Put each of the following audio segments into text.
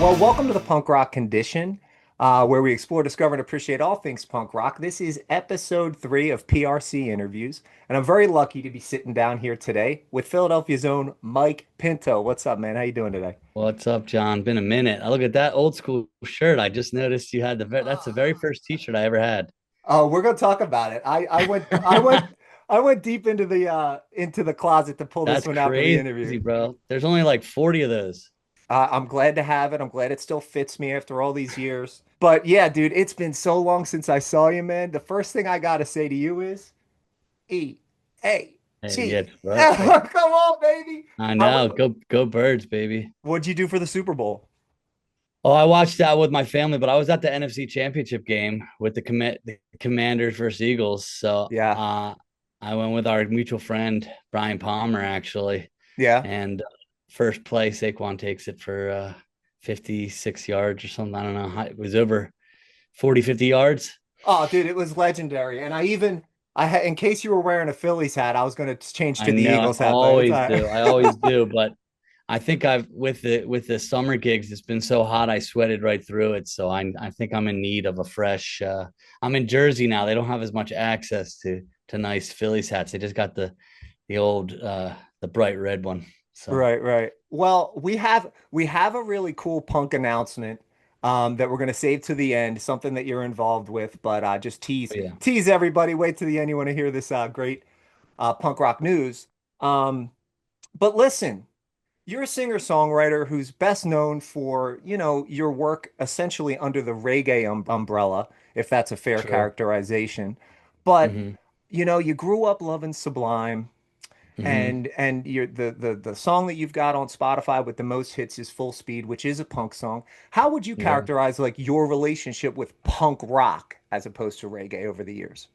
Well, welcome to the Punk Rock Condition, where we explore, discover, and appreciate all things punk rock. This is episode 3 of PRC interviews, and I'm very lucky to be sitting down here today with Philadelphia's own Mike Pinto. What's up, man? How you doing today? What's up, John? Been a minute. I look at that old school shirt. I just noticed you had that's the very first t-shirt I ever had. Oh, we're gonna talk about it. I went deep into the closet to pull this That's one out for the interview. crazy, bro. There's only like 40 of those. I'm glad to have it. I'm glad it still fits me after all these years. But yeah, dude, it's been so long since I saw you, man. The first thing I gotta say to you is E A Hey, yeah, T. it's right. Come on, baby. I How know. Go birds, baby. what'd you do for the Super Bowl? Oh, I watched that with my family, but I was at the NFC Championship game with the Commanders versus Eagles. So Yeah. I went with our mutual friend Brian Palmer actually, Yeah. and first play Saquon takes it for 56 yards or something. I don't know. It was over 40, 50 yards. Oh, dude, it was legendary. And I had, in case you were wearing a Phillies hat, I was gonna change I to the know. I Eagles hat, but it's always all do. I right. always do. But I think I've with the summer gigs, it's been so hot I sweated right through it. So I think I'm in need of a fresh I'm in Jersey now. They don't have as much access to nice Phillies hats. They just got the old the bright red one. So Right, right. Well, we have a really cool punk announcement that we're gonna save to the end, something that you're involved with, but just yeah. tease everybody. Wait to the end. You want to hear this great punk rock news. Um, but listen, you're a singer-songwriter who's best known for, your work essentially under the reggae umbrella, if that's a fair True. characterization. But, Hmm. you grew up loving Sublime. Hmm. And the song that you've got on Spotify with the most hits is Full Speed, which is a punk song. How would you Yeah. characterize like your relationship with punk rock as opposed to reggae over the years?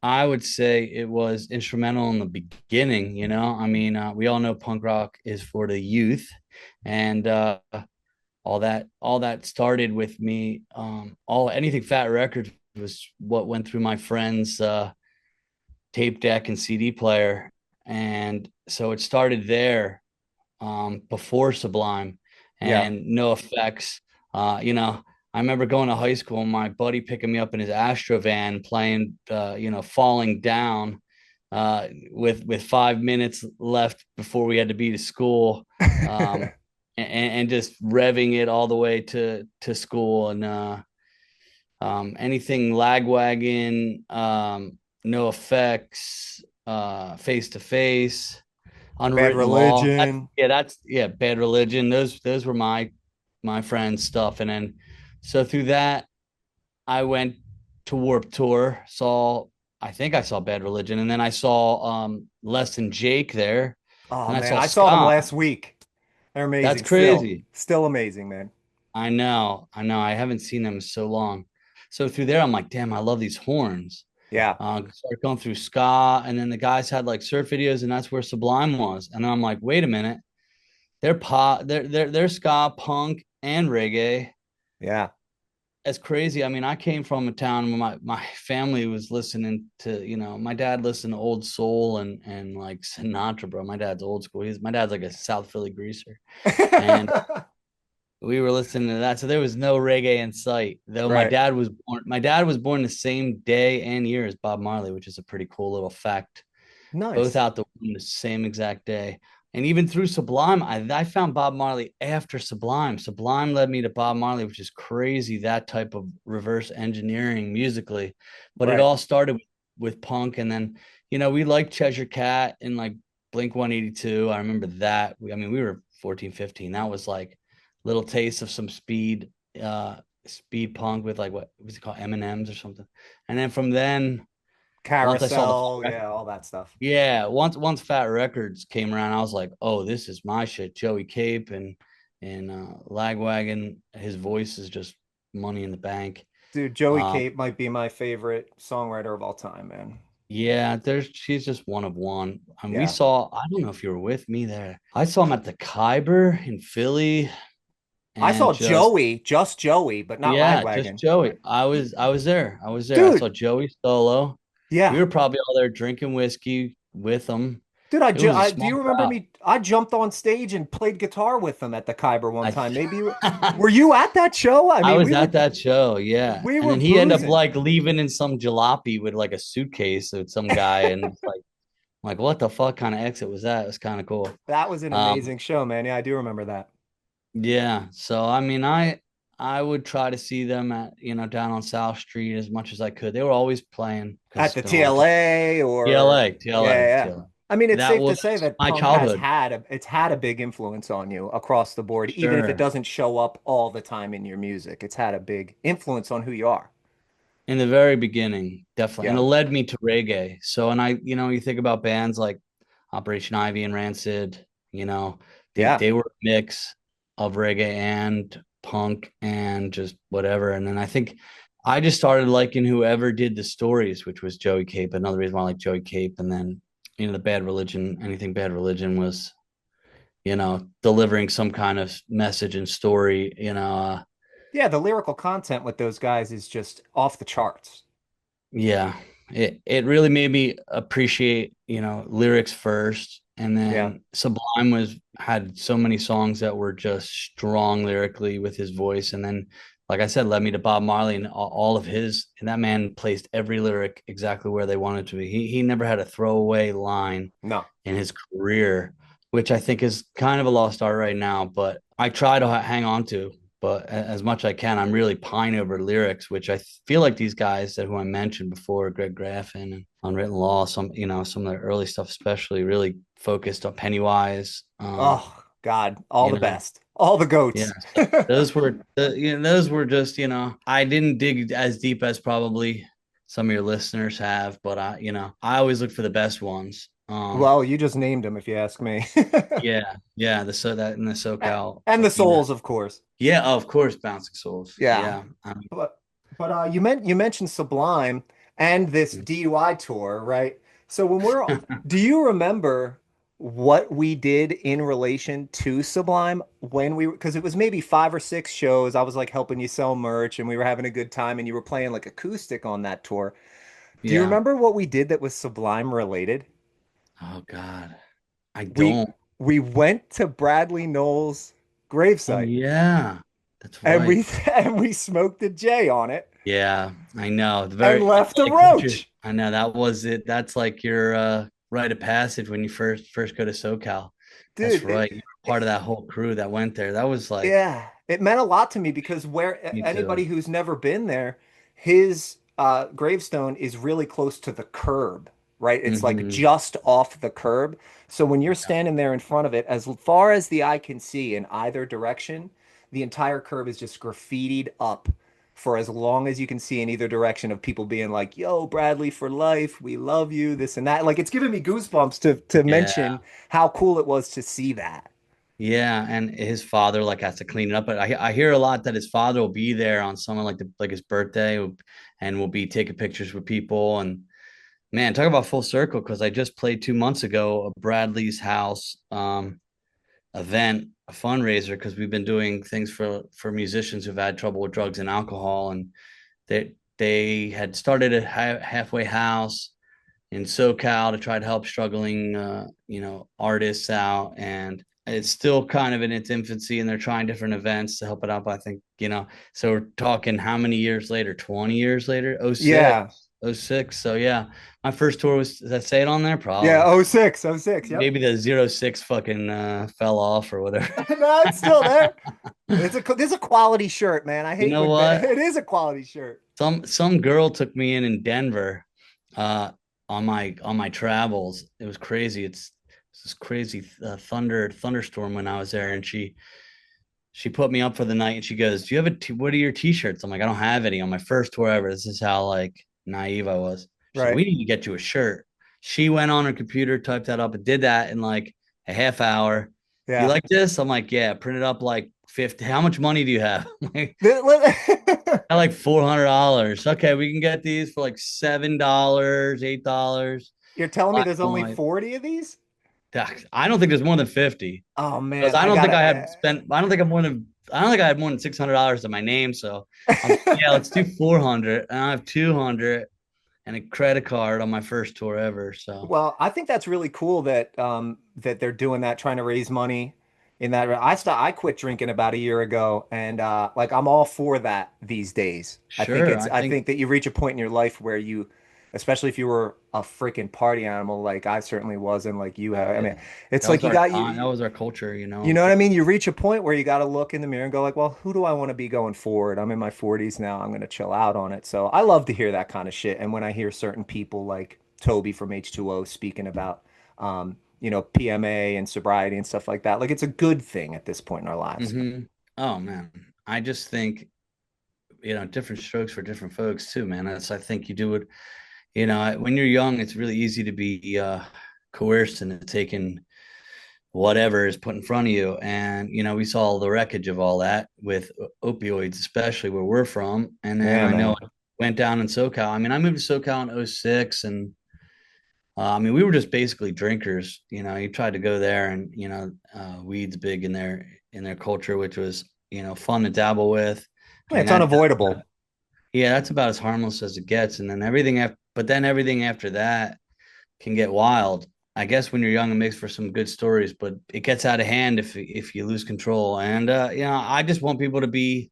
I would say it was instrumental in the beginning, you know. I mean, we all know punk rock is for the youth, and all that started with me. All anything Fat Records was what went through my friend's tape deck and CD player, and so it started there before Sublime Yeah. and No Effects. You know, I remember going to high school and my buddy picking me up in his Astro van playing, Falling Down with 5 minutes left before we had to be to school. Um, and just revving it all the way to school and anything Lagwagon, No Effects, Face to Face, Bad Unwritten Law. Religion. That's Bad Religion. Those were my friends' stuff, and then so through that I went to Warp Tour. I think I saw Bad Religion, and then I saw Less Than Jake there, Oh and I man, saw I saw them Scott. last week. They're That's amazing still. crazy. Still amazing, man. I know. I haven't seen them in so long. So through there, I'm like, damn, I love these horns. Yeah. Started going through ska, and then the guys had like surf videos, and that's where Sublime was. And I'm like, wait a minute, they're ska, punk, and reggae. Yeah. That's crazy. I mean, I came from a town where my family was listening to, my dad listened to old soul and like Sinatra, bro. My dad's old school. My dad's like a South Philly greaser. And we were listening to that. So there was no reggae in sight. Though Right. my dad was born the same day and year as Bob Marley, which is a pretty cool little fact. Both Nice. out the womb the same exact day. And even through Sublime, I found Bob Marley after Sublime. Sublime led me to Bob Marley, which is crazy, that type of reverse engineering musically. But it Right. all started with punk. And then, we liked Cheshire Cat and like Blink 182. I remember that. We were 14, 15. That was like little taste of some speed punk with like what was it called? M&Ms or something. And then from then, once I saw the Carousel, yeah, all that stuff. yeah, once Fat Records came around, I was like, oh, this is my shit. Joey Cape and Lagwagon, his voice is just money in the bank. Dude, Joey Um, Cape might be my favorite songwriter of all time, man. yeah, she's just one of one. And we Yeah. saw, I don't know if you were with me there. I saw him at the Khyber in Philly I and saw Joey, just Joey, but not just Lagwagon. Joey. I was there. I was there. I saw Dude, Joey solo. We yeah. were probably all there drinking whiskey with him. Dude, It was a do small you remember crowd. me? I jumped on stage and played guitar with them at the Khyber one I time. Were you at that show? I I mean, was at that show, yeah. we And were then he ended up boozing. like leaving in some jalopy with like a suitcase with some guy, and it's like what the fuck kind of exit was that? It was kind of cool. That was an Um, amazing show, man. Yeah, I do remember that. yeah. So I mean, I would try to see them at down on South Street as much as I could. They were always playing because At it's the been a long time. TLA or TLA, yeah, TLA, yeah. TLA. I mean, it's That safe to was say that my punk childhood. it's had a big influence on you across the board, even if it Sure. doesn't show up all the time in your music. It's had a big influence on who you are. In the very beginning, definitely. And it Yeah. led me to reggae. So, and you think about bands like Operation Ivy and Rancid, you know, Yeah. they were a mix of reggae and punk and just whatever. And then I think I just started liking whoever did the stories, which was Joey Cape. Another reason why I like Joey Cape. And then, the Bad Religion, anything Bad Religion was, delivering some kind of message and story, Yeah, the lyrical content with those guys is just off the charts. yeah, it really made me appreciate, lyrics first, and Yeah. then Sublime was had so many songs that were just strong lyrically with his voice, and then, like I said, led me to Bob Marley and all of his. And that man placed every lyric exactly where they wanted to be. He never had a throwaway line No. in his career, which I think is kind of a lost art right now. But I try to hang on to, but as much as I can, I'm really pine over lyrics, which I feel like these guys that who I mentioned before, Greg Graffin and Unwritten Law, some of the early stuff, especially really focused on Pennywise. Oh, God, all You the know, best. All the yeah, goats. so those were just, I didn't dig as deep as probably some of your listeners have, but I always look for the best ones. Well, you just named them if you ask me. Yeah, that in the SoCal, And the Souls, of course. yeah, of course, Bouncing Souls, Yeah. yeah, I mean, But you mentioned Sublime and this DUI tour, right? So do you remember what we did in relation to Sublime when because it was maybe 5 or 6 shows. I was like helping you sell merch and we were having a good time and you were playing like acoustic on that tour. Do you yeah. remember what we did that was Sublime related? Oh God, I We don't. we went to Bradley Knowles' Oh gravesite yeah, that's and right. and we smoked a J on it Yeah, I know. The and very left a like what you. roach. I know that was it. That's like your rite of passage when you first go to SoCal. That's Dude, right. You were part of that whole crew that went there. That was like yeah, it meant a lot to me because where me anybody too. who's never been there, his gravestone is really close to the curb, right? It's like Hmm. just off the curb. So when you're standing there in front of it, as far as the eye can see in either direction, the entire curb is just graffitied up for as long as you can see in either direction of people being like, "Yo, Bradley for life, we love you," this and that. Like it's giving me goosebumps to Yeah. mention how cool it was to see that. Yeah, and his father like has to clean it up. But I hear a lot that his father will be there on someone like his birthday, and will be taking pictures with people. And man, talk about full circle, because I just played 2 months ago a Bradley's house event, a fundraiser, because we've been doing things for musicians who've had trouble with drugs and alcohol, and they had started a halfway house in SoCal to try to help struggling artists out, and it's still kind of in its infancy, and they're trying different events to help it out. But I think, so we're talking how many years later? 20 years later? Oh six, Yeah. oh six. So yeah, my first tour was, did I say it on there? Yeah, Probably. oh 06, oh 06. Yep. Maybe the 06 fucking fell off or whatever. No, it's still there. This is a quality shirt, man. I You hate know when what? it is a quality shirt. Some girl took me in Denver, uh, on my travels. It was crazy. It's this crazy thunderstorm when I was there, and she put me up for the night, and she goes, "Do you have what are your t-shirts?" I'm like, "I don't have any on my first tour ever." This is how like naive I was. She's like, Right. "We need to get you a shirt." She went on her computer, typed that up, and did that in like a half hour. You Yeah. like this? I'm like, "Yeah." Print it up like 50. How much money do you have? I like $400. Okay, we can get these for like $7, $8. You're telling me there's I'm only like, 40 of these? I don't think there's more than 50. Oh Because man, I gotta. I don't think I had more than $600 to my name. So I'm like, yeah, let's do 400. And I have 200. and a credit card on my first tour ever. So Well, I think that's really cool that that they're doing that, trying to raise money in that. I quit drinking about a year ago, and like I'm all for that these days. sure, I I think think that you reach a point in your life where you, especially if you were a freaking party animal like I certainly was, and like you have. I yeah, mean, it's that like was you our got time. That was our culture, you know what I mean? You reach a point where you got to look in the mirror and go like, well, who do I want to be going forward? I'm in my 40s now. I'm going to chill out on it. So I love to hear that kind of shit. And when I hear certain people like Toby from H2O speaking about, PMA and sobriety and stuff like that, like it's a good thing at this point in our lives. Oh man, I just think different strokes for different folks too, man. That's I think you do it. When you're young, it's really easy to be coerced into taking whatever is put in front of you. And, we saw the wreckage of all that with opioids, especially where we're from. And then Yeah, I know man. it went down in SoCal. I mean, I moved to SoCal in '06 and I mean, we were just basically drinkers. You tried to go there and, weed's big in their culture, which was, fun to dabble with. I Yeah, mean, it's unavoidable. that's about as harmless as it gets. And then everything after that can get wild. I guess when you're young, it makes for some good stories, but it gets out of hand if you lose control. And I just want people to be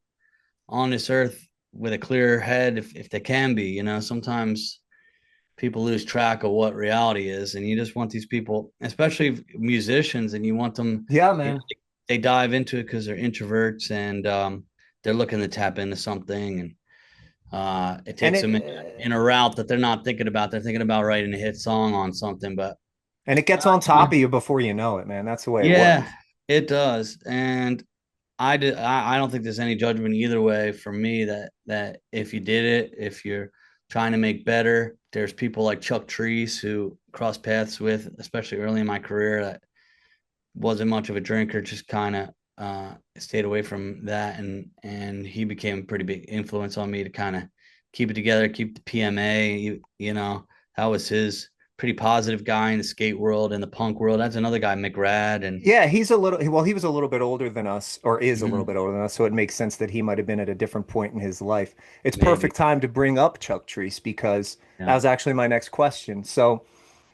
on this earth with a clear head if they can be. Sometimes people lose track of what reality is, and you just want these people, especially musicians, and you want them. Yeah, You know, man. they dive into it because they're introverts and they're looking to tap into something, and it And takes them in it a route that they're not thinking about. They're thinking about writing a hit song on something, but and it gets on top of you before you know it, man. That's the way it yeah, works. it does. And I don't think there's any judgment either way for me that if you did it, if you're trying to make better, there's people like Chuck Treece who cross paths with, especially early in my career, that wasn't much of a drinker, just kind of stayed away from that, and he became a pretty big influence on me to kind of keep it together, keep the PMA. That was his pretty positive guy in the skate world and the punk world. That's another guy, McRad, and Yeah, he's a little, well, he was a little bit older than us, or is a little mhm, bit older than us, so it makes sense that he might have been at a different point in his life. It's maybe, perfect time to bring up Chuck Treece because that yeah, was actually my next question. So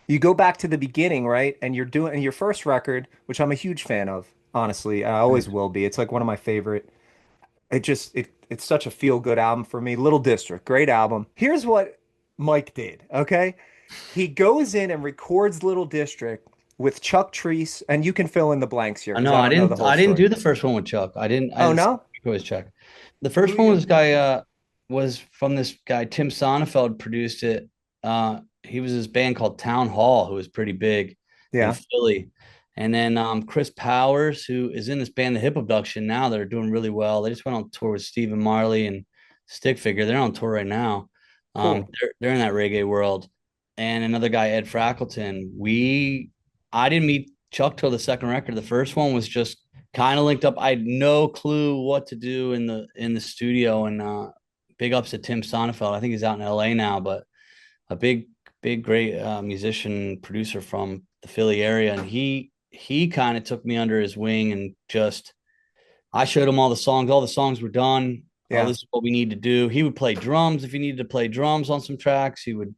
you go back to the beginning, right? And you're doing your first record, which I'm a huge fan of, honestly. I always thanks. will be. It's like one of my favorite. It's such a feel good album for me. Little District, great album. Here's what Mike did, okay? He goes in and records Little District with Chuck Treece, and you can fill in the blanks here because No, I I don't know the didn't. whole I didn't story. do the first one with Chuck. I didn't. Oh The no? second was Chuck. The Who first one you was guy was from this guy Tim Sonnefeld produced it. He was this band called Town Hall, who was pretty big in Yeah, Philly. And then Chris Powers, who is in this band, the Hip Abduction, now they're doing really well. They just went on tour with Stephen Marley and Stick Figure. They're on tour right now. cool. They're in that reggae world. And another guy, Ed Frackleton. I didn't meet Chuck till the second record. The first one was just kind of linked up. I had no clue what to do in the studio. And big ups to Tim Sonnefeld. I think he's out in LA now, but a big great musician producer from the Philly area, and he kind of took me under his wing and just I showed him all the songs. All the songs were done. Oh, Yeah. this is what we need to do. He would play drums if he needed to play drums on some tracks. He would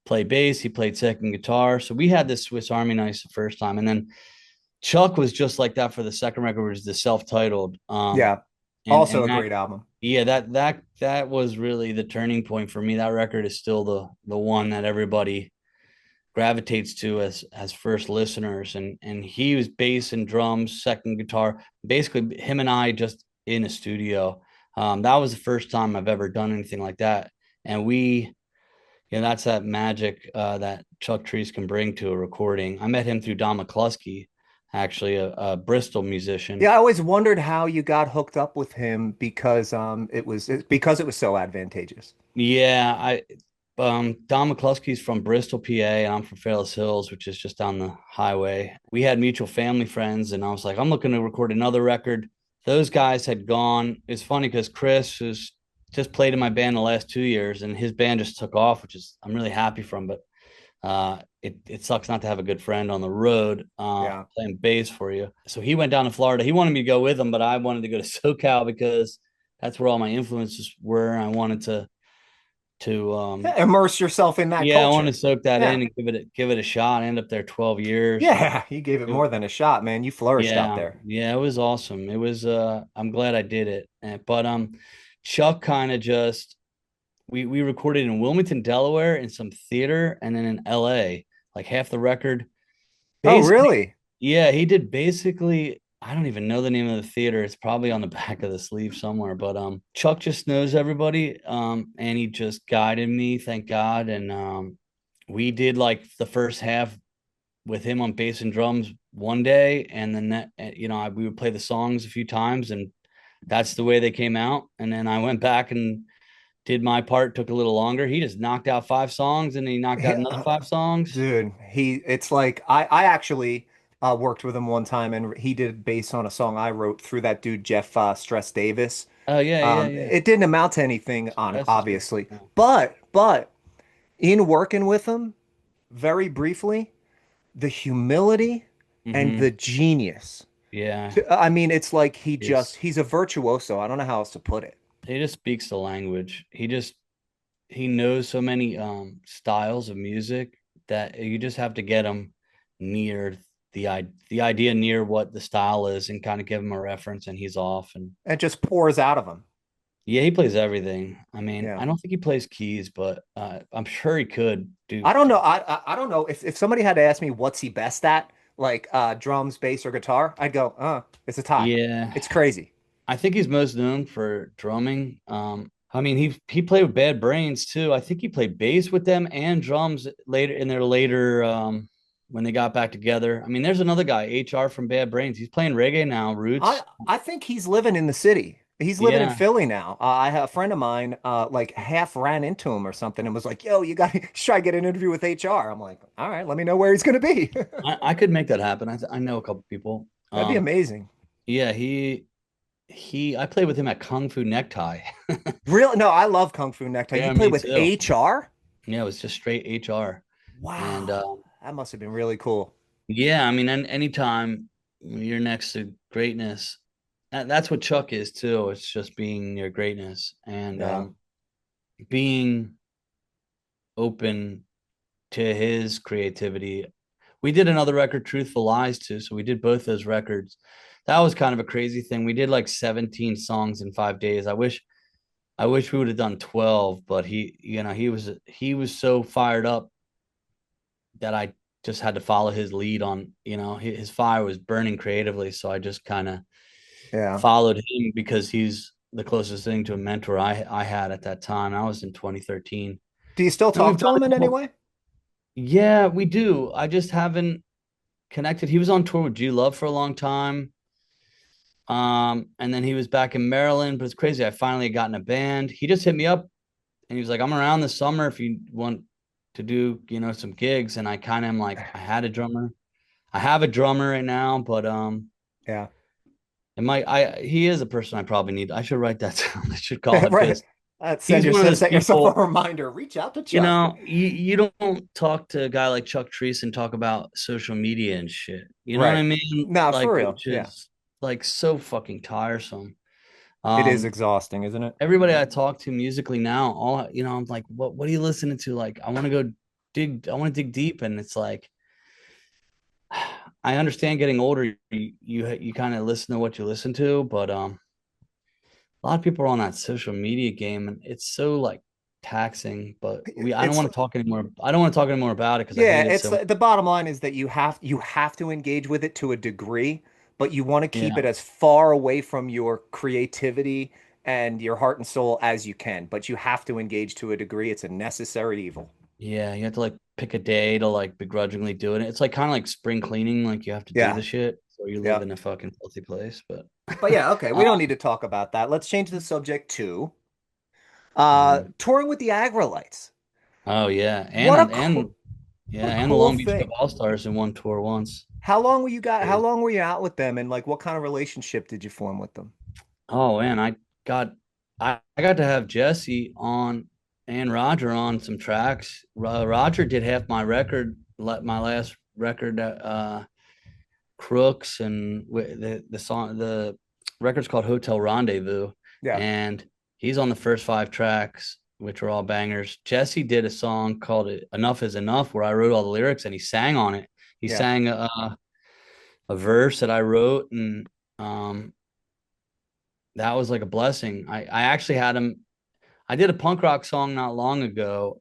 play bass. He played second guitar. So we had this Swiss Army knife the first time, and then Chuck was just like that for the second record, which is the self-titled. Yeah. Also And a that great album. yeah, that was really the turning point for me. That record is still the one that everybody gravitates to as first listeners. And he was bass and drums, second guitar, basically him and I just in a studio. That was the first time I've ever done anything like that. And that's that magic that Chuck Treece can bring to a recording. I met him through Don McCluskey, actually a Bristol musician. Yeah, I always wondered how you got hooked up with him because because it was so advantageous. Yeah, Don McCluskey's from Bristol, PA, and I'm from Fairless Hills, which is just down the highway. We had mutual family friends, and I was like, I'm looking to record another record. Those guys had gone. It's funny because Chris has just played in my band the last 2 years, and his band just took off, which is I'm really happy from. But it sucks not to have a good friend on the road Yeah. playing bass for you. So he went down to Florida. He wanted me to go with him, but I wanted to go to SoCal because that's where all my influences were. I wanted to to Immerse yourself in that yeah, I want culture. to soak that Yeah. in and give it a shot. I ended up there 12 years and Yeah, you gave it it, more than a shot, man. You flourished out yeah, there. yeah, it was awesome. It was I'm glad I did it. But Chuck kind of just we recorded in Wilmington, Delaware in some theater and then in LA, like half the record. Oh, Basically, really? yeah, he did basically I don't even know the name of the theater. It's probably on the back of the sleeve somewhere, but Chuck just knows everybody and he just guided me, thank God, and we did like the first half with him on bass and drums one day, and then we would play the songs a few times, and that's the way they came out. And then I went back and did my part. Took a little longer. He just knocked out 5 songs, and he knocked out Yeah, another 5 songs. dude, it's like I actually worked with him one time and he did bass on a song I wrote through that dude Jeff Stress Davis. Oh yeah, yeah, yeah. It didn't amount to anything on Stress is good. obviously, but in working with him very briefly, the humility and Mm-hmm. the genius. Yeah, I mean, it's like it's he's a virtuoso. I don't know how else to put it. he just speaks the language. He knows so many styles of music that you just have to get him near the idea near what the style is and kind of give him a reference, and he's off. And It just pours out of him. yeah, he plays everything. I mean, Yeah. I don't think he plays keys, but I'm sure he could do. I don't know. I don't know if somebody had to ask me what's he best at, like drums, bass, or guitar, I'd go, it's a tie. Yeah, It's crazy. I think he's most known for drumming. I mean, he played with Bad Brains too. I think he played bass with them and drums later in their later when they got back together. I mean, there's another guy, HR from Bad Brains. He's playing reggae now, I roots. I think he's living in the city. He's living in Yeah, Philly now. I have a friend of mine, like half ran into him or something and was like, "Yo, you got to try to get an interview with HR." I'm like, "All right, let me know where he's gonna be." I could make that happen. I know a couple people. That'd be amazing. Yeah, I played with him at Kung Fu Necktie. Real? No, I love Kung Fu Necktie. You Yeah, play me with too. HR? Yeah, it was just straight HR. And Wow, that must have been really cool. yeah, I mean, anytime you're next to greatness, that's what Chuck is too. It's just being near greatness and Yeah. being open to his creativity. We did another record, Truthful Lies, too. So we did both those records. That was kind of a crazy thing. We did like 17 songs in 5 days. I wish we would have done 12, but he was so fired up that I just had to follow his lead on, his fire was burning creatively. So I just kind of Yeah. followed him because he's the closest thing to a mentor I had at that time. I was in 2013. Do you still And we've talk to done him a in any couple. way? Yeah, we do. I just haven't connected. He was on tour with G Love for a long time. And then he was back in Maryland, but it's crazy. I finally got in a band. He just hit me up and he was like, I'm around this summer if you want to do, some gigs. And I kind of am like, I had a drummer. I have a drummer right now, but Yeah. he is a person I probably need. I should write that down. I should call him Right. because he's one of those Set yourself a people, reminder. Reach out to Chuck. you don't talk to a guy like Chuck Treece and talk about social media and shit. You know what I Right. mean? No, for Like, real. which Yeah. is like so fucking tiresome. It is Um, exhausting, isn't it? Everybody I talk to musically now, I'm like, what are you listening to? Like, I want to dig deep, and it's like, I understand getting older, you kind of listen to what you listen to, but a lot of people are on that social media game, and it's so like taxing. But I don't It's want to talk anymore. I don't want to talk anymore about it because I yeah, hate it it's so. the bottom line is that you have to engage with it to a degree, but you want to keep Yeah, it as far away from your creativity and your heart and soul as you can, but you have to engage to a degree. It's a necessary evil. yeah, you have to like pick a day to like begrudgingly do it. It's like kind of like spring cleaning, like you have to do Yeah. the shit, so you live Yeah. in a fucking filthy place. But But yeah, okay, we don't um, need to talk about that. Let's change the subject to mhm. touring with the Aggrolites. Oh yeah, What a yeah, what a and the cool Long Beach Dub thing. All Stars in one tour once. How Crazy. long were you out with them and like what kind of relationship did you form with them? Oh man, got I got to have Jesse on and Roger on some tracks. Roger did half my record, my last record, Crooks, and the record's called Hotel Rendezvous, Yeah. and he's on the first 5 tracks. which are all bangers. Jesse did a song called "Enough Is Enough," where I wrote all the lyrics and he sang on it. He Yeah. sang a verse that I wrote, and um, that was like a blessing. I actually had him. I did a punk rock song not long ago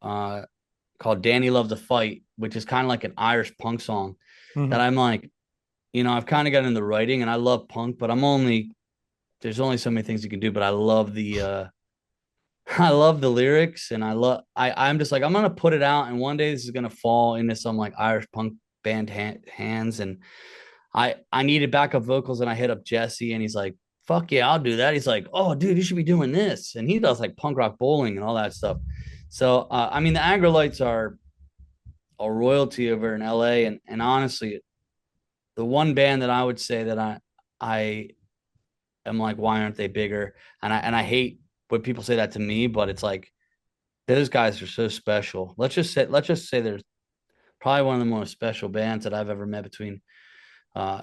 called "Danny Loves a Fight," which is kind of like an Irish punk song that Hmm. I'm like, I've kind of got into writing and I love punk, but there's only so many things you can do. But I love the I love the lyrics, and I'm just like, I'm gonna put it out, and one day this is gonna fall into some like Irish punk band hands. And I needed backup vocals, and I hit up Jesse, and he's like, fuck yeah, I'll do that. He's like, oh dude, you should be doing this. And he does like punk rock bowling and all that stuff. So I mean, the Aggrolites are a royalty over in LA, and honestly, the one band that I would say that I am like, why aren't they bigger? And I hate when people say that to me, but it's like those guys are so special. Let's just say they're probably one of the most special bands that I've ever met. Between uh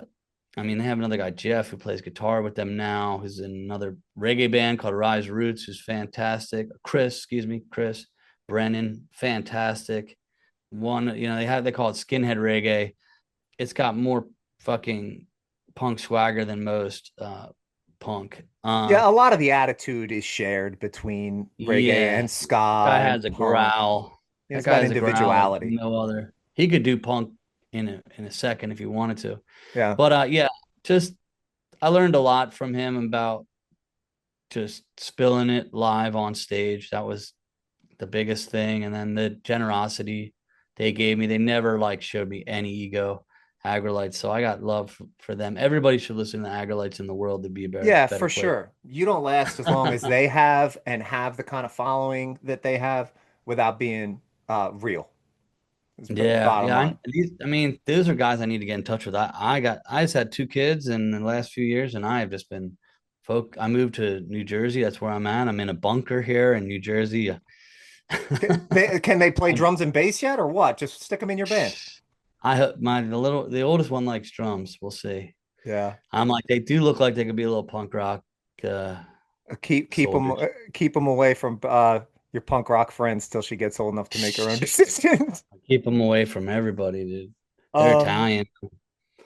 I mean, they have another guy, Jeff, who plays guitar with them now, who's in another reggae band called Rise Roots, who's fantastic. Chris Brennan, fantastic. One, they call it skinhead reggae. It's got more fucking punk swagger than most punk. Yeah, a lot of the attitude is shared between reggae Yeah, and ska guy and has a punk. growl. It's That guy got has a growl like individuality. no other. He could do punk in a second if he wanted to. Yeah. But yeah, just I learned a lot from him about just spilling it live on stage. That was the biggest thing. And then the generosity they gave me. They never like showed me any ego. Aggrolites. So I got love for them. Everybody should listen to Aggrolites in the world to be a Yeah, better for place. sure. You don't last as long as they have and have the kind of following that they have without being real. It's Yeah, bottom yeah. line. I mean, those are guys I need to get in touch with. I just had two kids in the last few years, and I have just been I moved to New Jersey. That's where I'm at. I'm in a bunker here in New Jersey. Can they play I, drums and bass yet or what? Just stick them in your band. I hope the oldest one likes drums. We'll see. Yeah. I'm like, they do look like they could be a little punk rock uh, soldiers. Keep them away from your punk rock friends till she gets old enough to make her own decisions. Keep them away from everybody, dude. They're Um, Italian.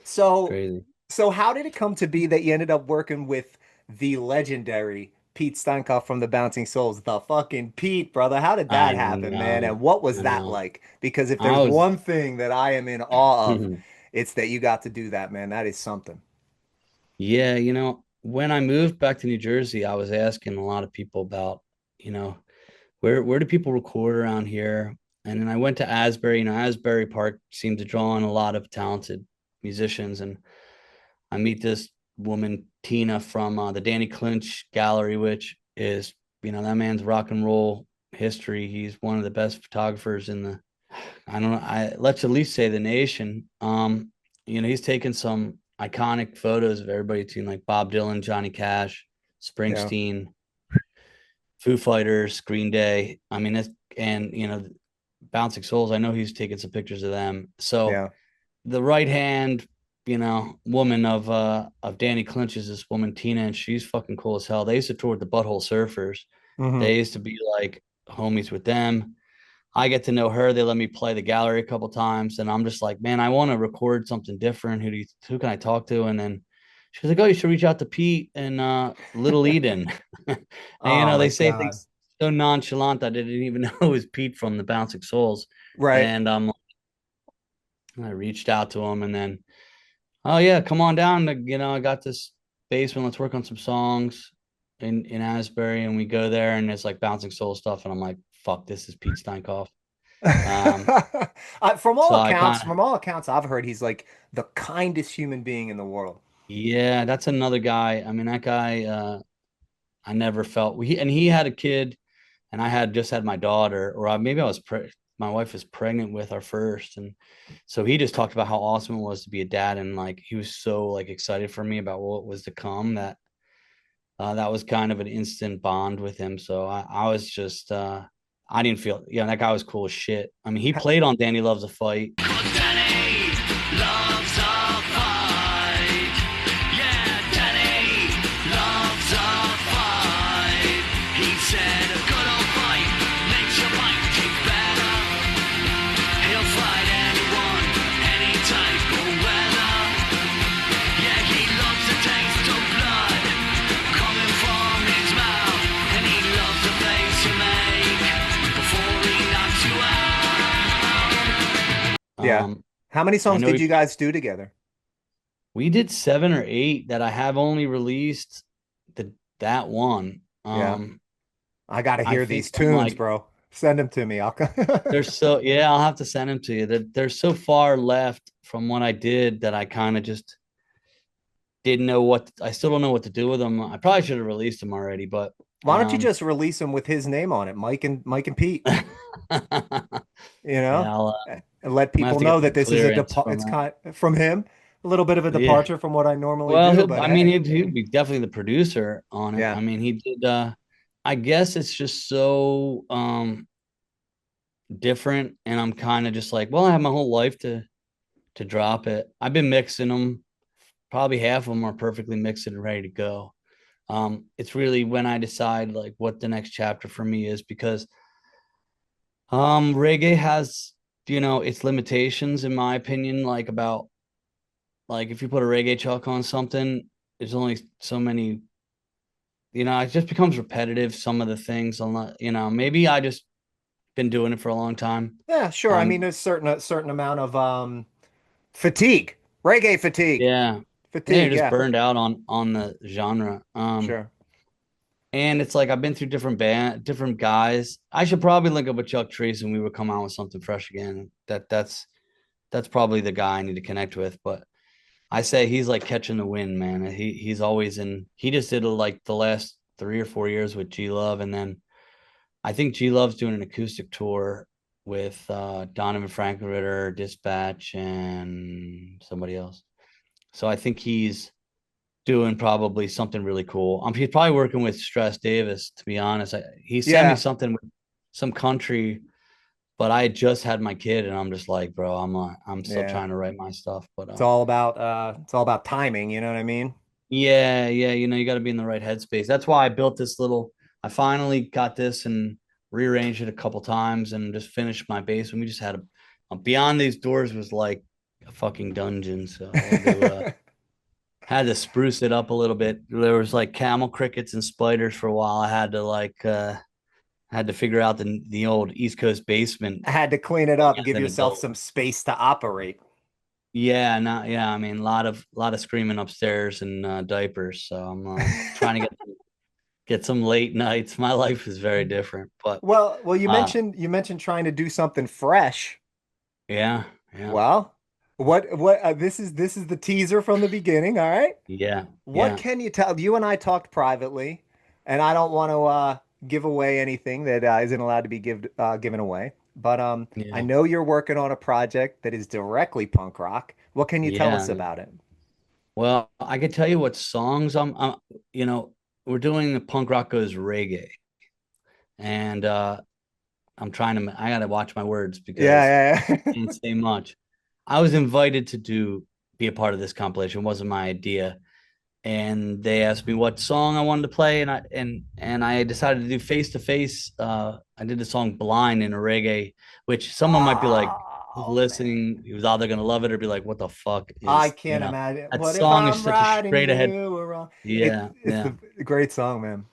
so Crazy. so how did it come to be that you ended up working with the legendary Pete Steinkopf from the Bouncing Souls, the fucking Pete, brother? How did that I happen, man? know. And what was I that know. like? Because if I there's was one thing that I am in awe of, it's that you got to do that, man. That is something. Yeah, when I moved back to New Jersey, I was asking a lot of people about, you know, where do people record around here? And then I went to Asbury. Asbury Park seemed to draw on a lot of talented musicians. And I meet this woman, Tina, from the Danny Clinch Gallery, which is, that man's rock and roll history. He's one of the best photographers in the, I don't know, let's at least say the nation. He's taken some iconic photos of everybody seen like Bob Dylan, Johnny Cash, Yeah, Springsteen, Foo Fighters, Green Day. I mean, and Bouncing Souls. I know he's taken some pictures of them. So yeah, the right hand, woman of Danny Clinch is this woman Tina, and she's fucking cool as hell. They used to tour with the Butthole Surfers. hmm They used to be like homies with them. I get to know her. They let me play the gallery a couple times, and I'm just like, man, I want to record something different. Who can I talk to? And then she's like, oh, you should reach out to Pete and Little Eden. And Oh my they say God. things so nonchalant that I didn't even know it was Pete from the Bouncing Souls. Right. And I reached out to him, and then, oh yeah, come on down. I got this basement. Let's work on some songs in Asbury, and we go there, and it's like Bouncing Soul stuff, and I'm like, fuck, this is Pete Steinkopf. Um, so I kind of, From all accounts I've heard, he's like the kindest human being in the world. yeah, that's another guy. I mean, that guy, I never felt he had a kid, and I had just had my daughter, or maybe my wife was pregnant with our first, and so he just talked about how awesome it was to be a dad, and like he was so like excited for me about what was to come that was kind of an instant bond with him. So I was just I didn't feel that guy was cool as shit. I mean, he played on Danny Loves a Fight. Danny loves a fight. Yeah, Danny loves a fight. He said a good old fight Yeah. How many I songs know did you guys do together? we did 7 or 8 that I have only released that one. Yeah. I got to I hear think these I'm tunes, like bro. Send them to me. I'll they're so yeah, I'll have to send them to you. They're so far left from what I did that I kind of just didn't know what I still don't know what to do with them. I probably should have released them already, but Why don't you just release them with his name on it, Mike and Pete, yeah, you know? I'll And let I'm gonna have people to get know some that this is a clearance depart from it's that. kind from him, a little bit of a Yeah. departure from what I normally Well, do, but I mean, hey. he'd be definitely the producer on it. Yeah. I mean, he did. I guess it's just so different, and I'm kind of just like, well, I have my whole life to drop it. I've been mixing them. Probably half of them are perfectly mixed and ready to go. It's really when I decide like what the next chapter for me is because reggae has its limitations in my opinion. Like about like if you put a reggae chuck on something, there's only so many. It just becomes repetitive. Some of the things, I'm not. Maybe I just been doing it for a long time. Yeah, sure. I mean, Um, there's a certain amount of fatigue, reggae fatigue, yeah, yeah, you're fatigue. just Yeah, burned out on the genre. sure. And it's like I've been through different guys. I should probably link up with Chuck Treece and we would come out with something fresh again. That's probably the guy I need to connect with. But I say he's like catching the wind, man. He's always in. He just did like the last 3 or 4 years with G Love, and then I think G Love's doing an acoustic tour with Donovan Frankenritter, Dispatch, and somebody else. So I think he's doing probably something really cool. He's probably working with Stress Davis, to be honest. He sent me Yeah, something with some country, but I had just had my kid, and I'm just like, bro, I'm still yeah. trying to write my stuff. But It's all about timing. You know what I mean? yeah, yeah, you got to be in the right headspace. That's why I built this little. I finally got this and rearranged it a couple times, and just finished my basement. We just had a Beyond These Doors was like a fucking dungeon, so I had to spruce it up a little bit. There was like camel crickets and spiders for a while. I had to had to figure out the old East Coast basement I had to clean it like up, as give an yourself adult. some space to operate. Yeah, not yeah. I mean, a lot of screaming upstairs and diapers. So I'm trying to get some late nights. My life is very different, but Well, you uh, mentioned trying to do something fresh. yeah, yeah, Well, this is the teaser from the beginning, all right? yeah, What yeah, can you tell? You and I talked privately, and I don't want to give away anything that isn't allowed to be given away. But I yeah, know you're working on a project that is directly punk rock. What can you tell us yeah. about it? Well, I could tell you what songs you know, we're doing the punk rock goes reggae, and I gotta watch my words because Yeah, yeah, I can't say much. I was invited to be a part of this compilation. It wasn't my idea. And they asked me what song I wanted to play, and I decided to do Face to Face. I did the song Blind in a reggae, which someone might be like, who's Oh man, listening, who's either gonna love it or be like, what the fuck I is, can't imagine. that What if song is I'm such a right and straight ahead. you were wrong? It Yeah, it's yeah. the great song, man.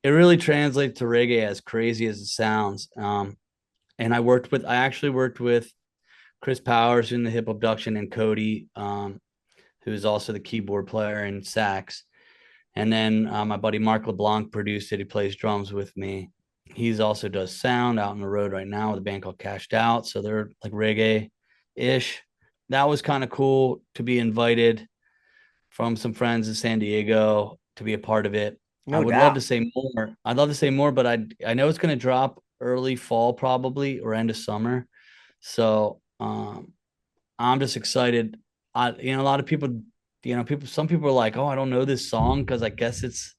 It really translates to reggae as crazy as it sounds. And I actually worked with Chris Powers in the hip abduction and Cody, who's also the keyboard player and sax. And then my buddy Mark LeBlanc produced it. He plays drums with me. He's also does sound out on the road right now with a band called Cashed Out. So they're like reggae ish. That was kind of cool to be invited from some friends in San Diego to be a part of it. I No would love to doubt. say more. I'd love to say more, but I know it's going to drop early fall probably or end of summer. So I'm just excited. A lot of people, some people are like, oh, I don't know this song because I guess it's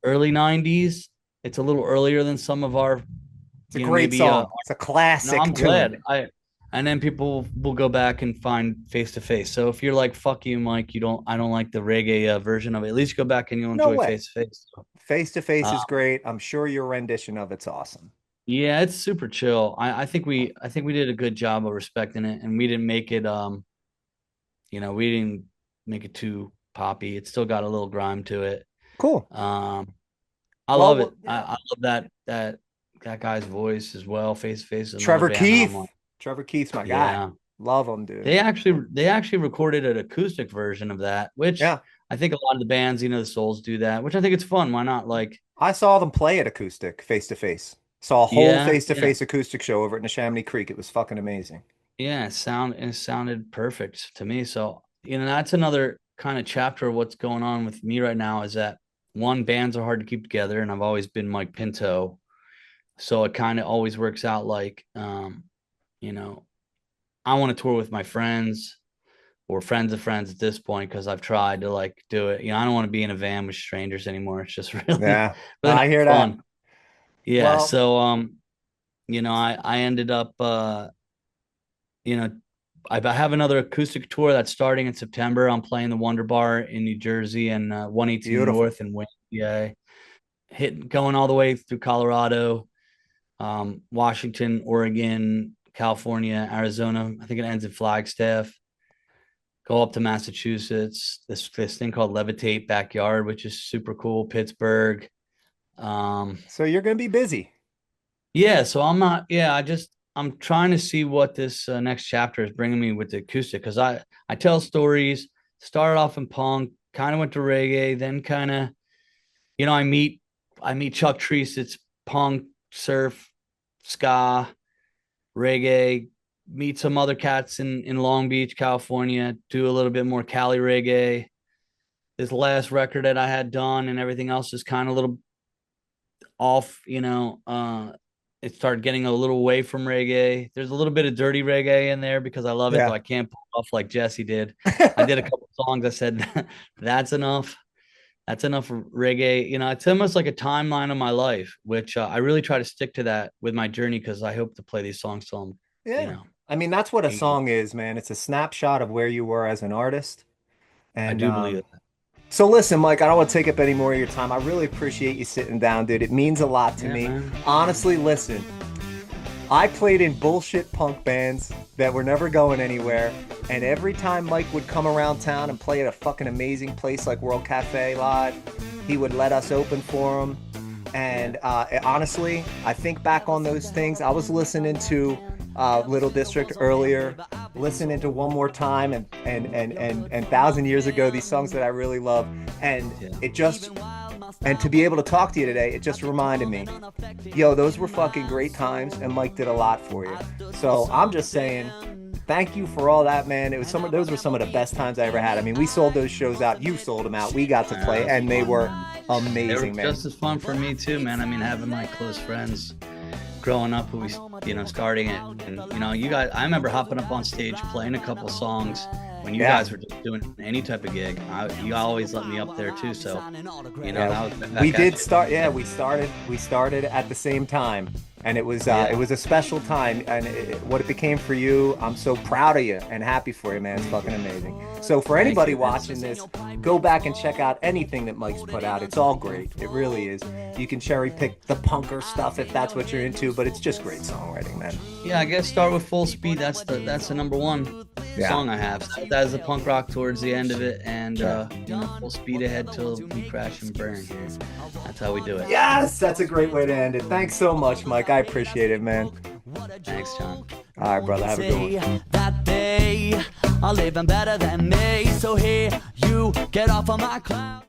early 90s. It's a little earlier than some of our, It's a great maybe song. It's a no, classic I'm glad. tune. And then people will go back and find Face to Face. So if you're like, fuck you, Mike, I don't like the reggae version of it, at least go back and you'll No enjoy way. Face to Face. Face to Face Uh, is great. I'm sure your rendition of it's awesome. yeah, it's super chill. I think we did a good job of respecting it and we didn't make it, we didn't make it too poppy. It still got a little grime to it. Cool. Um, I love it. I Yeah. love that guy's voice as well. Face to Face is another Trevor band that I'm Keith. like, Trevor Keith's my guy. yeah. Love them, dude. They actually recorded an acoustic version of that, which Yeah. I think a lot of the bands, the Souls do that, which I think it's fun. Why not? Like, I saw them play it acoustic, face to face. Saw a whole yeah, face to yeah, face acoustic show over at Neshaminy Creek. It was fucking amazing. yeah. It sounded perfect to me. So, that's another kind of chapter of what's going on with me right now is that one, bands are hard to keep together, and I've always been Mike Pinto. So it kind of always works out like, you know, I want to tour with my friends or friends of friends at this point because I've tried to like do it. I don't want to be in a van with strangers anymore. It's just really, Yeah, really I not hear that. fun. Yeah. Well, So, I ended up, you know, I have another acoustic tour that's starting in September. I'm playing the Wonder Bar in New Jersey and 118 beautiful. North in Wayne, PA, going all the way through Colorado, Washington, Oregon, California, Arizona. I think it ends in Flagstaff. Go up to Massachusetts. This thing called Levitate Backyard, which is super cool. Pittsburgh. Um, So you're gonna be busy. yeah. So I'm not. Yeah. I'm trying to see what this next chapter is bringing me with the acoustic because I tell stories. Started off in punk, kind of went to reggae, then kind of I meet Chuck Treece. It's punk, surf, ska, reggae. Meet some other cats in Long Beach, California. Do a little bit more Cali reggae. This last record that I had done and everything else is kind of a little off. It started getting a little away from reggae. There's a little bit of dirty reggae in there because I love it, though Yeah. I can't pull it off like Jesse did. I did a couple songs. I said that's enough. That's enough reggae. It's almost like a timeline of my life, which I really try to stick to that with my journey because I hope to play these songs till I'm, Yeah. I mean, that's what a 80. song is, man. It's a snapshot of where you were as an artist. I And do believe it. so listen, Mike, I don't want to take up any more of your time. I really appreciate you sitting down, dude. It means a lot to Yeah, me. man. Honestly, listen, I played in bullshit punk bands that were never going anywhere. And every time Mike would come around town and play at a fucking amazing place like World Cafe Live, he would let us open for him. And honestly, I think back on those things. I was listening to Little District earlier, listening to One More Time and Thousand Years Ago, these songs that I really love. And Yeah. and to be able to talk to you today, it just reminded me, yo, those were fucking great times, and Mike did a lot for you. So I'm just saying, thank you for all that, man. Those were some of the best times I ever had. I mean, we sold those shows out. You sold them out. We got to play, and they were They were amazing, man. just as fun for me too, man. I mean, having my close friends growing up who we, starting it, and you guys. I remember hopping up on stage playing a couple songs when you Yeah. guys were just doing any type of gig. You always let me up there too, so Yeah. that was We back did at start. Yeah, we started at the same time, and it was Yeah. it was a special time. And what it became for you, I'm so proud of you and happy for you, man. It's fucking amazing. So for Thank anybody you, man. watching this, go back and check out anything that Mike's put out. It's all great. It really is. You can cherry pick the punker stuff if that's what you're into, but it's just great songwriting, man. Yeah, I guess start with Full Speed. That's the number one Yeah. song I have. So that is the punk rock towards the end of it, and full speed ahead till we crash and burn. That's how we do it. Yes, that's a great way to end it. Thanks so much, Mike. I appreciate it, man. Thanks, John. All right, brother. Have a good one. That they are living better than me. So here you get off of my cloud.